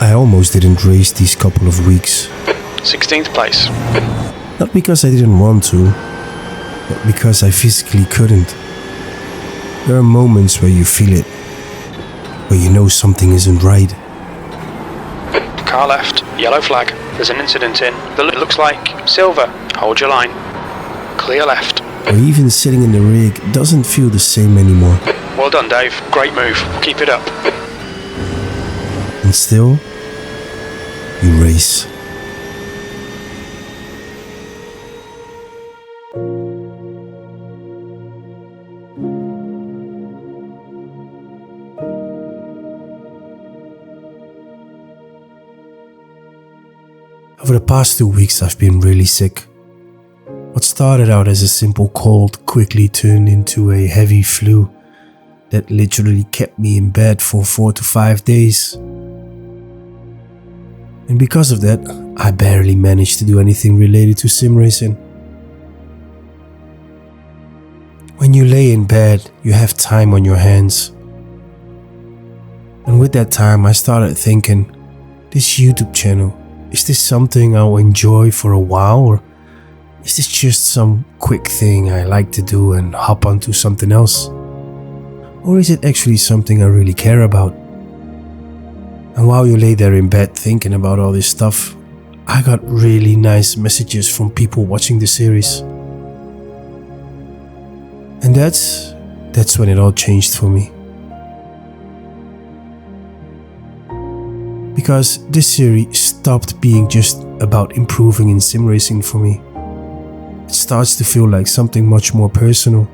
I almost didn't race these couple of weeks. 16th place. Not because I didn't want to, but because I physically couldn't. There are moments where you feel it, where you know something isn't right. Car left, yellow flag. There's an incident in that looks like silver. Hold your line. Clear left. Or even sitting in the rig doesn't feel the same anymore. Well done, Dave. Great move. Keep it up. And still, you race. Over the past 2 weeks, I've been really sick. What started out as a simple cold quickly turned into a heavy flu that literally kept me in bed for 4 to 5 days. And because of that, I barely managed to do anything related to sim racing. When you lay in bed, you have time on your hands. And with that time, I started thinking, this YouTube channel, is this something I'll enjoy for a while, or is this just some quick thing I like to do and hop onto something else? Or is it actually something I really care about? And while you lay there in bed thinking about all this stuff, I got really nice messages from people watching the series. And that's when it all changed for me. Because this series stopped being just about improving in sim racing for me. It starts to feel like something much more personal.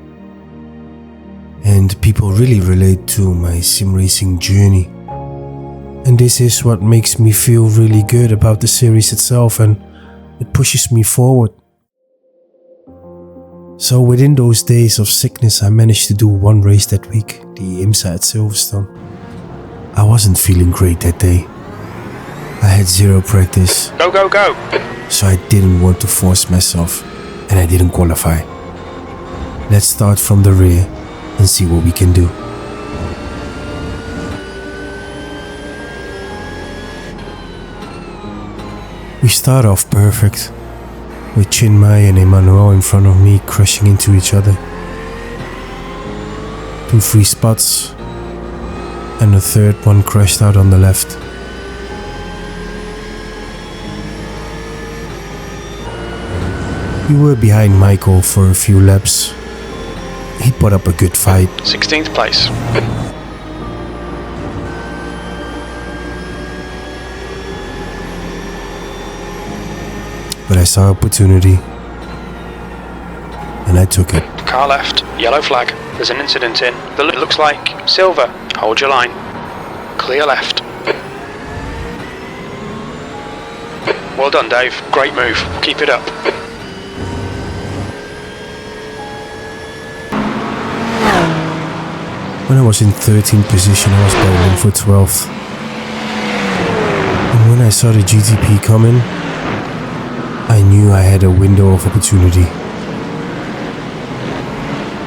And people really relate to my sim racing journey. And this is what makes me feel really good about the series itself, and it pushes me forward. So within those days of sickness, I managed to do one race that week, the IMSA at Silverstone. I wasn't feeling great that day. I had zero practice. Go, go, go! So I didn't want to force myself, and I didn't qualify. Let's start from the rear and see what we can do. We start off perfect, with Chinmay and Emmanuel in front of me crashing into each other. 2 free spots, and the third one crashed out on the left. We were behind Michael for a few laps. He put up a good fight. 16th place. But I saw opportunity, and I took it. Car left, yellow flag. There's an incident in that looks like silver. Hold your line. Clear left. Well done, Dave. Great move. Keep it up. When I was in 13th position, I was battling for 12th. And when I saw the GTP coming, I knew I had a window of opportunity.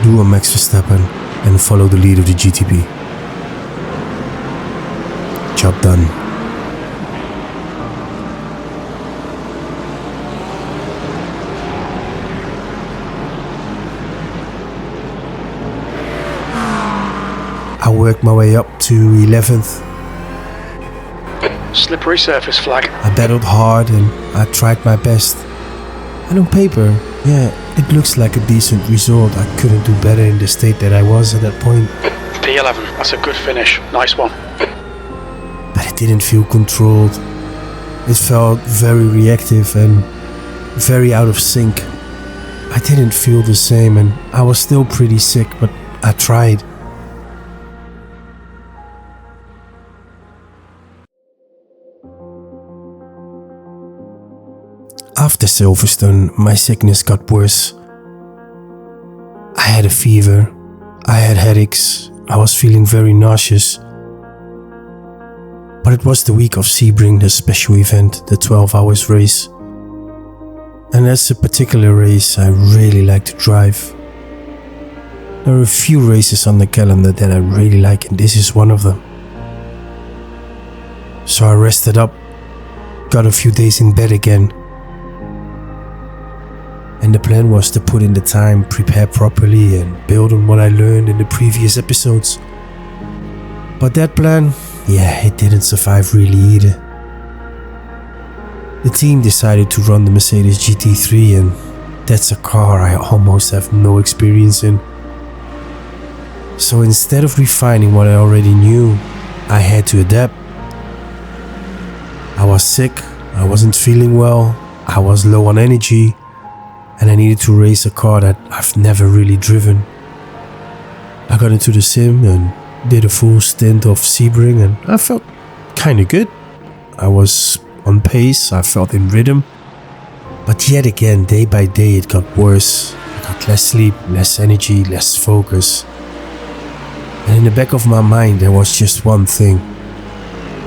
Do a Max Verstappen and follow the lead of the GTP. Job done. I worked my way up to 11th. Slippery surface flag. I battled hard and I tried my best. And on paper, yeah, it looks like a decent result. I couldn't do better in the state that I was at that point. P11, that's a good finish. Nice one. But it didn't feel controlled. It felt very reactive and very out of sync. I didn't feel the same, and I was still pretty sick, but I tried. After Silverstone, my sickness got worse. I had a fever, I had headaches, I was feeling very nauseous. But it was the week of Sebring, the special event, the 12 hours race. And that's a particular race I really like to drive. There are a few races on the calendar that I really like, and this is one of them. So I rested up, got a few days in bed again. And the plan was to put in the time, prepare properly and build on what I learned in the previous episodes. But that plan, it didn't survive really either. The team decided to run the Mercedes GT3, and that's a car I almost have no experience in. So instead of refining what I already knew, I had to adapt. I was sick, I wasn't feeling well, I was low on energy, and I needed to race a car that I've never really driven. I got into the sim and did a full stint of Sebring, and I felt kinda good. I was on pace, I felt in rhythm. But yet again, day by day it got worse. I got less sleep, less energy, less focus. And in the back of my mind there was just one thing: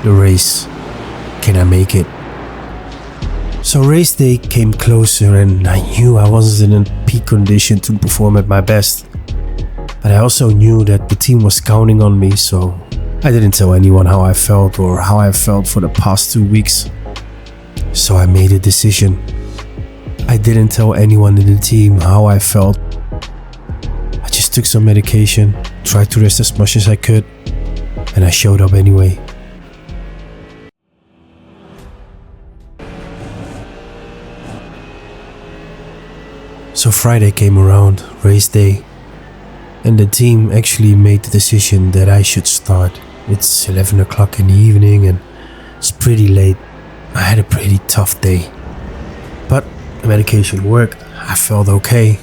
the race. Can I make it? So race day came closer and I knew I wasn't in peak condition to perform at my best. But I also knew that the team was counting on me, so I didn't tell anyone how I felt or how I felt for the past 2 weeks. So I made a decision. I didn't tell anyone in the team how I felt. I just took some medication, tried to rest as much as I could, and I showed up anyway. So Friday came around, race day, and the team actually made the decision that I should start. It's 11 o'clock in the evening and it's pretty late. I had a pretty tough day. But the medication worked, I felt okay,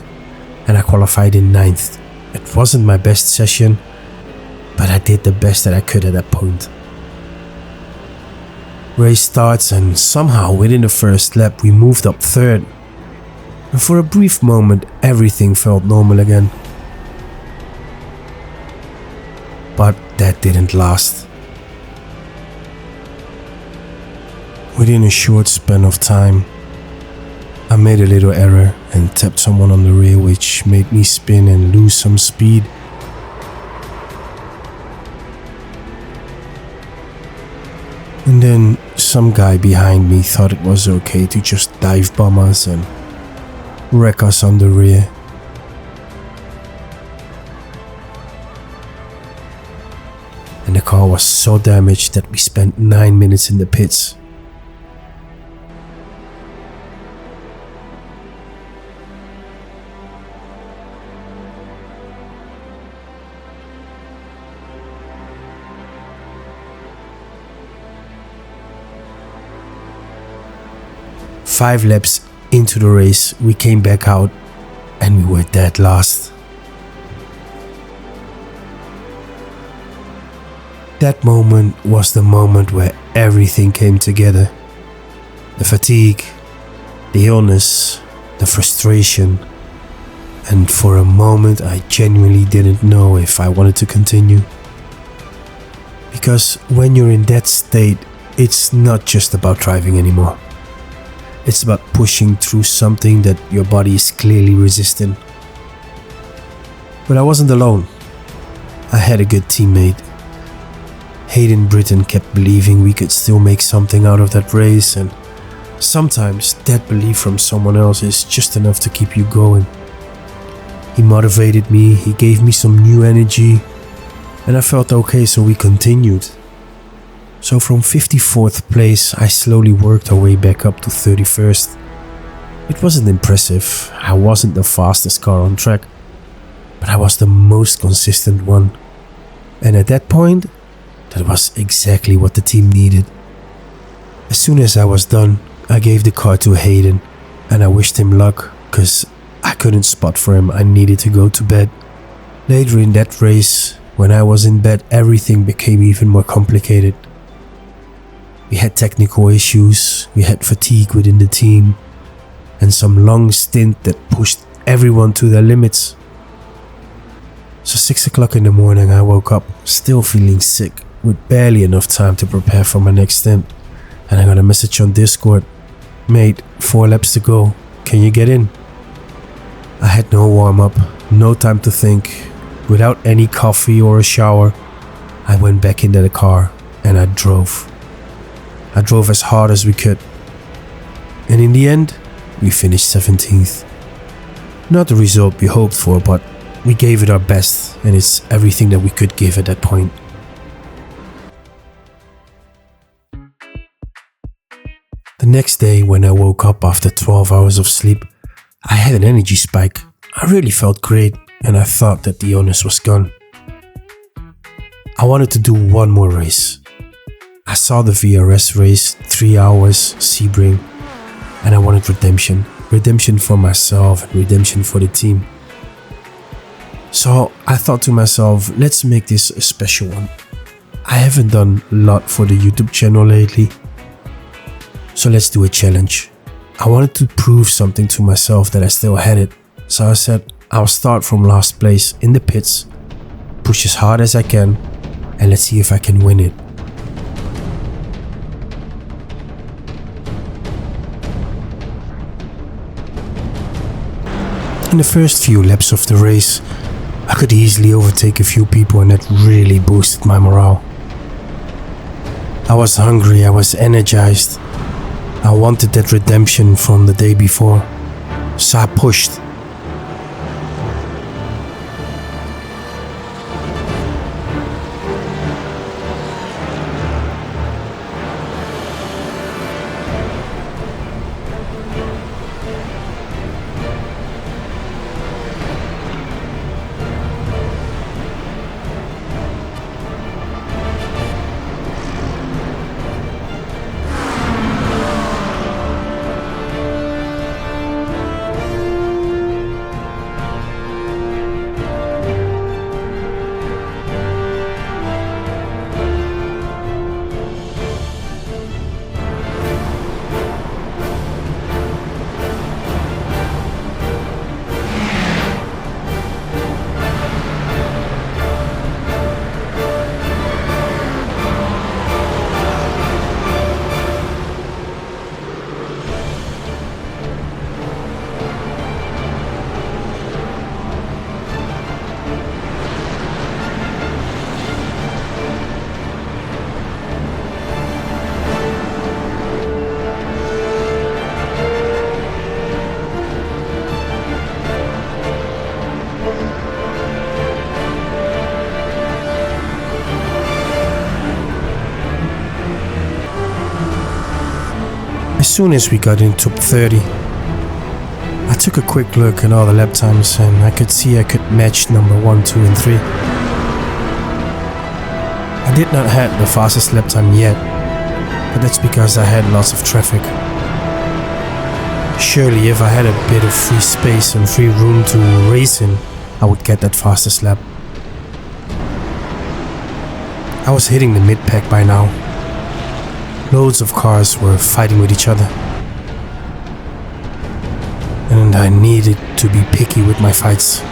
and I qualified in 9th. It wasn't my best session, but I did the best that I could at that point. Race starts and somehow within the first lap we moved up 3rd. And for a brief moment everything felt normal again. But that didn't last. Within a short span of time, I made a little error and tapped someone on the rear, which made me spin and lose some speed. And then some guy behind me thought it was okay to just dive bomb us and wreck us on the rear. And the car was so damaged that we spent 9 minutes in the pits. Five laps into the race, we came back out and we were dead last. That moment was the moment where everything came together. The fatigue, the illness, the frustration, and for a moment I genuinely didn't know if I wanted to continue. Because when you're in that state, it's not just about driving anymore. It's about pushing through something that your body is clearly resisting. But I wasn't alone. I had a good teammate. Hayden Britton kept believing we could still make something out of that race, and sometimes that belief from someone else is just enough to keep you going. He motivated me, he gave me some new energy, and I felt okay, so we continued. So from 54th place, I slowly worked our way back up to 31st. It wasn't impressive, I wasn't the fastest car on track, but I was the most consistent one. And at that point, that was exactly what the team needed. As soon as I was done, I gave the car to Hayden, and I wished him luck, cause I couldn't spot for him, I needed to go to bed. Later in that race, when I was in bed, everything became even more complicated. We had technical issues, we had fatigue within the team, and some long stint that pushed everyone to their limits. So 6 o'clock in the morning I woke up still feeling sick, with barely enough time to prepare for my next stint, and I got a message on Discord: "Mate, 4 laps to go, can you get in?" I had no warm-up, no time to think. Without any coffee or a shower, I went back into the car and I drove. I drove as hard as we could. And in the end, we finished 17th. Not the result we hoped for, but we gave it our best, and it's everything that we could give at that point. The next day, when I woke up after 12 hours of sleep, I had an energy spike. I really felt great, and I thought that the illness was gone. I wanted to do one more race. I saw the VRS race, 3 hours, Sebring, and I wanted redemption. Redemption for myself and redemption for the team. So I thought to myself, let's make this a special one. I haven't done a lot for the YouTube channel lately, so let's do a challenge. I wanted to prove something to myself that I still had it. So I said, I'll start from last place in the pits, push as hard as I can, and let's see if I can win it. In the first few laps of the race, I could easily overtake a few people, and that really boosted my morale. I was hungry, I was energized. I wanted that redemption from the day before, so I pushed. As soon as we got in top 30, I took a quick look at all the lap times and I could see I could match number 1, 2 and 3. I did not have the fastest lap time yet, but that's because I had lots of traffic. Surely if I had a bit of free space and free room to race in, I would get that fastest lap. I was hitting the mid-pack by now. Loads of cars were fighting with each other. And I needed to be picky with my fights.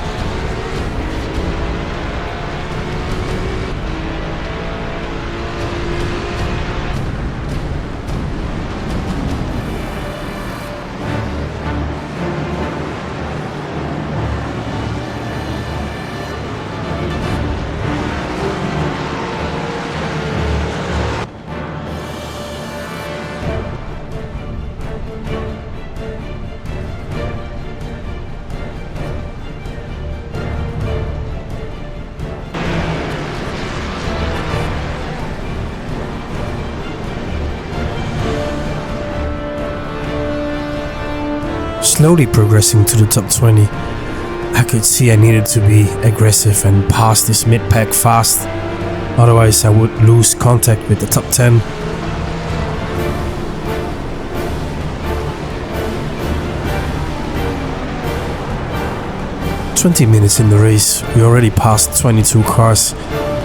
Slowly progressing to the top 20, I could see I needed to be aggressive and pass this mid-pack fast, otherwise I would lose contact with the top 10. "20 minutes in the race, we already passed 22 cars.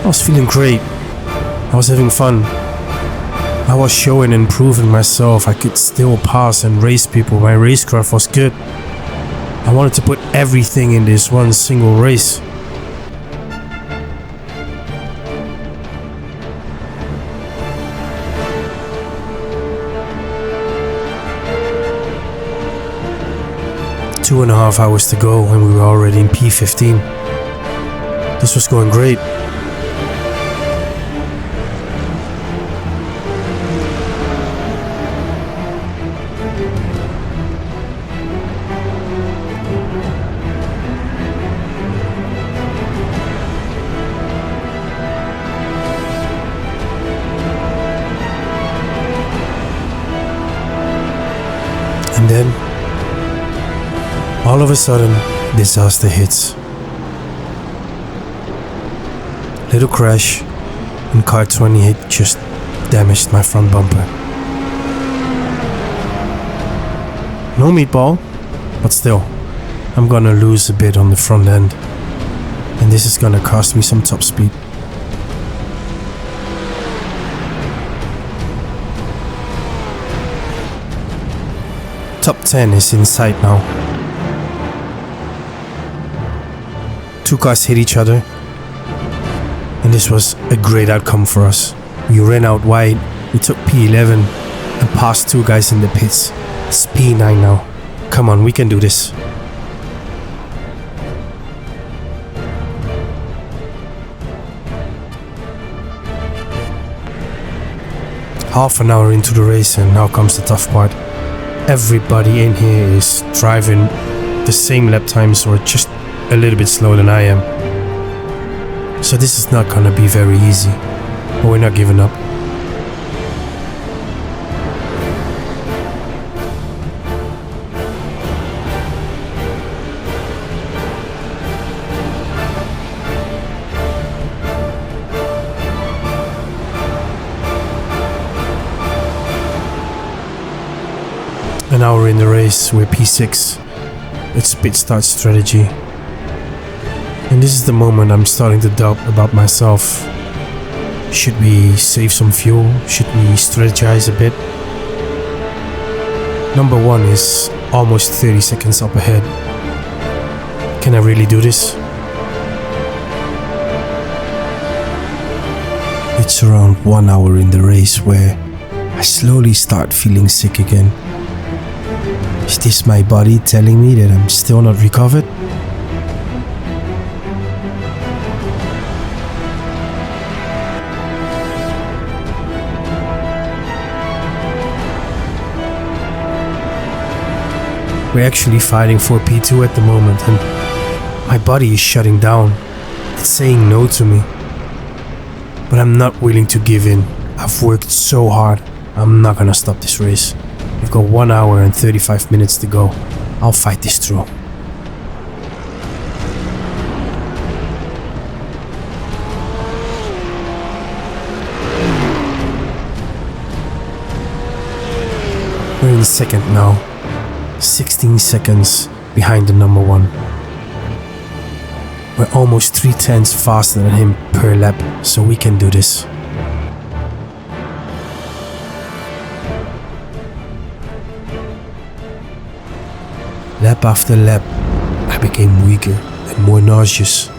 I was feeling great. I was having fun. I was showing and proving myself I could still pass and race people. My racecraft was good. I wanted to put everything in this one single race. Two and a half hours to go and we were already in P15. This was going great. And then, all of a sudden, disaster hits. Little crash, and car 28 just damaged my front bumper. No meatball, but still, I'm gonna lose a bit on the front end, and this is gonna cost me some top speed. Top 10 is in sight now. 2 cars hit each other, and this was a great outcome for us. We ran out wide, we took P11 and passed 2 guys in the pits. It's P9 now. Come on, we can do this. Half an hour into the race, and now comes the tough part. Everybody in here is driving the same lap times or just a little bit slower than I am. So this is not gonna be very easy, but we're not giving up. An hour in the race, we're P6. It's pit start strategy. And this is the moment I'm starting to doubt about myself. Should we save some fuel? Should we strategize a bit? Number 1 is almost 30 seconds up ahead. Can I really do this? It's around 1 hour in the race where I slowly start feeling sick again. Is this my body telling me that I'm still not recovered? We're actually fighting for P2 at the moment, and my body is shutting down. It's saying no to me. But I'm not willing to give in. I've worked so hard. I'm not gonna stop this race. We've got 1 hour and 35 minutes to go. I'll fight this through. We're in second now. 16 seconds behind the number 1. We're almost 3/10 faster than him per lap, so we can do this. Lap after lap, I became weaker and more nauseous.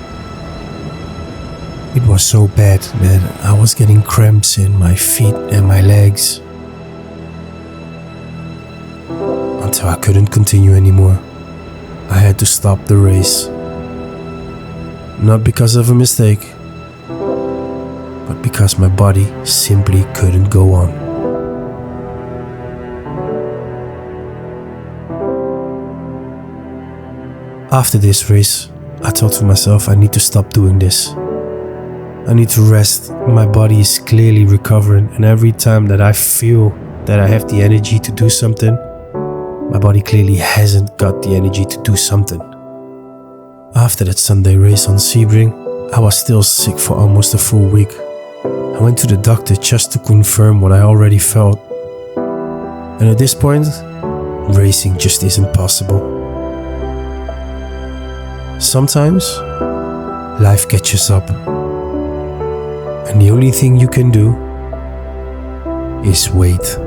It was so bad that I was getting cramps in my feet and my legs. Until I couldn't continue anymore. I had to stop the race. Not because of a mistake, but because my body simply couldn't go on. After this race, I thought to myself, I need to stop doing this. I need to rest. My body is clearly recovering, and every time that I feel that I have the energy to do something, my body clearly hasn't got the energy to do something. After that Sunday race on Sebring, I was still sick for almost a full week. I went to the doctor just to confirm what I already felt. And at this point, racing just isn't possible. Sometimes, life catches up. And the only thing you can do is wait.